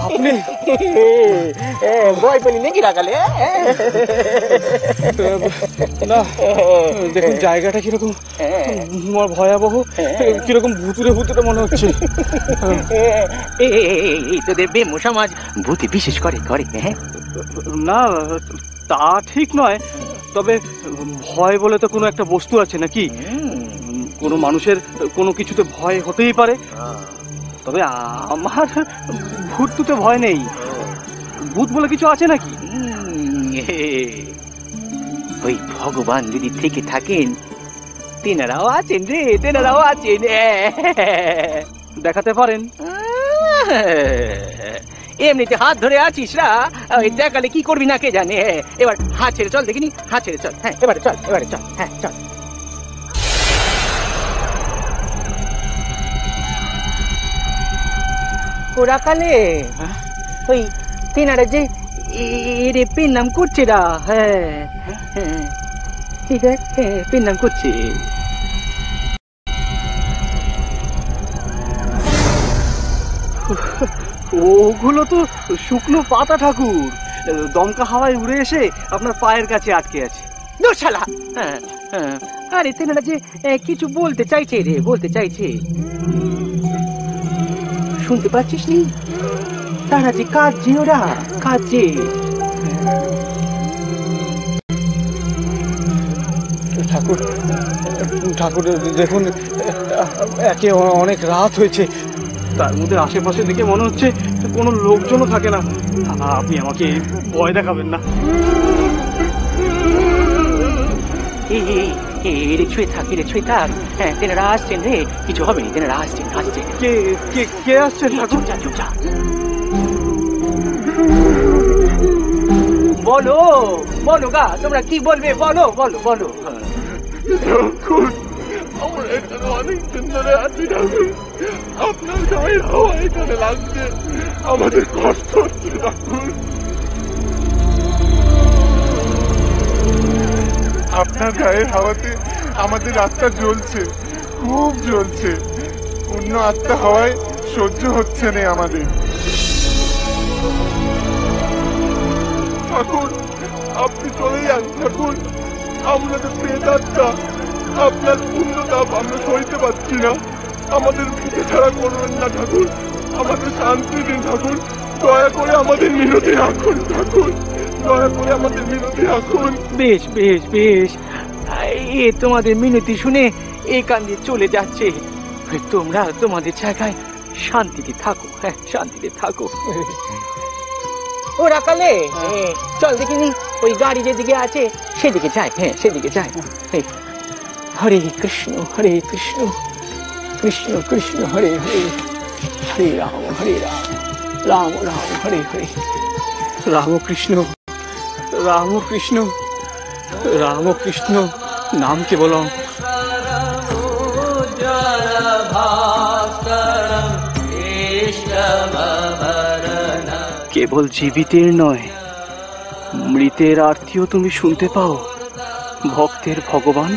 আপনি ভয় পেলি নাকি রাখালে? না, দেখুন জায়গাটা কিরকম ভয়াবহ, কিরকম ভুতুরে ভুতুরে মনে হচ্ছে। তোদের বেমো সমাজ ভূতি বিশেষ করে করে। না তা ঠিক নয়, তবে ভয় বলে তো কোনো একটা বস্তু আছে নাকি? কোনো মানুষের কোনো কিছুতে ভয় হতেই পারে, তবে আমার ভূততে ভয় নেই। ভূত বলে কিছু আছে নাকি? ওই ভগবান যদি থেকে থাকেন, তেনারাও আছেন রে, তেনারাও আছেন। দেখাতে পারেন? এমনিতে হাত ধরে আছিস রা, ওই দেখালে কি করবি না কে জানে। এবার হাত ছেড়ে চল দেখিনি, হাত ছেড়ে চল। হ্যাঁ এবারে চল, এবারে চল। হ্যাঁ চল। ওরা কালে ওই তেনারা যে এর পেন নাম করছে রা। হ্যাঁ ঠিক আছে, পেন নাম করছে। ওগুলো তো শুকনো পাতা ঠাকুর, দমকা হাওয়ায় উড়ে এসে আপনার পায়ের কাছে আটকে আছে। দোশালা। হ্যাঁ হ্যাঁ, আরে তেনারা যে কিছু বলতে চাইছে রে, বলতে চাইছে। শুনতে পাচ্ছিস নি? তারা যে কাঁদছে, ওরা কাঁদছে। ঠাকুর ঠাকুর দেখুন, একে অনেক রাত হয়েছে, তার মধ্যে আশেপাশে দেখে মনে হচ্ছে কোনো লোকজনও থাকে না। আপনি আমাকে ভয় দেখাবেন না। রে ছুঁয়ে থাক, রে ছুঁয়ে থাক। হ্যাঁ তেনারা আসছেন রে, কিছু হবে না, তেনারা আসছেন আসছেন। কে কে কে আসছেন ঠাকুর? চুপ যা, চুপ যা। বলো বলো গা, তোমরা কি বলবে বলো বলো বলো। আমরা এখানে অনেকদিন ধরে আছি ঠাকুর, আপনার গায়ের হাওয়া এখানে লাগছে, আমাদের কষ্ট হচ্ছে ঠাকুর। আপনার গায়ের হাওয়াতে আমাদের আত্মা জ্বলছে, খুব জ্বলছে। অন্য আত্মা হওয়ায় সহ্য হচ্ছে না আমাদের। ঠাকুর আপনি চলে যান ঠাকুর, আমরা তো প্রেতাত্মা, আপনার পুণ্যতাপ আমরা সইতে পারছি না। আমাদের ভূতে ছাড়া করবেন না ঠাকুর, আমাদের শান্তি দিন ঠাকুর, দয়া করে আমাদের মিনতি রাখুন ঠাকুর, দয়া করে আমাদের মিনতি রাখুন। বেশ বেশ বেশ, এ তোমাদের মিনতি শুনে এই কান্দে চলে যাচ্ছে। তোমরা তোমাদের জায়গায় শান্তিতে থাকো। হ্যাঁ শান্তিতে থাকো। ওরা কালে চল দেখিনি, ওই গাড়ি যেদিকে আছে সেদিকে যায়। হ্যাঁ সেদিকে যায়। হরে কৃষ্ণ হরে কৃষ্ণ, কৃষ্ণ কৃষ্ণ হরে হরে, হরে রাম হরে রাম, রাম রাম হরে হরে। রামকৃষ্ণ রামকৃষ্ণ রামকৃষ্ণ নাম কেবলম। কেবল জীবিতের নয়, মৃতের আরতিও তুমি শুনতে পাও। ভক্তের ভগবান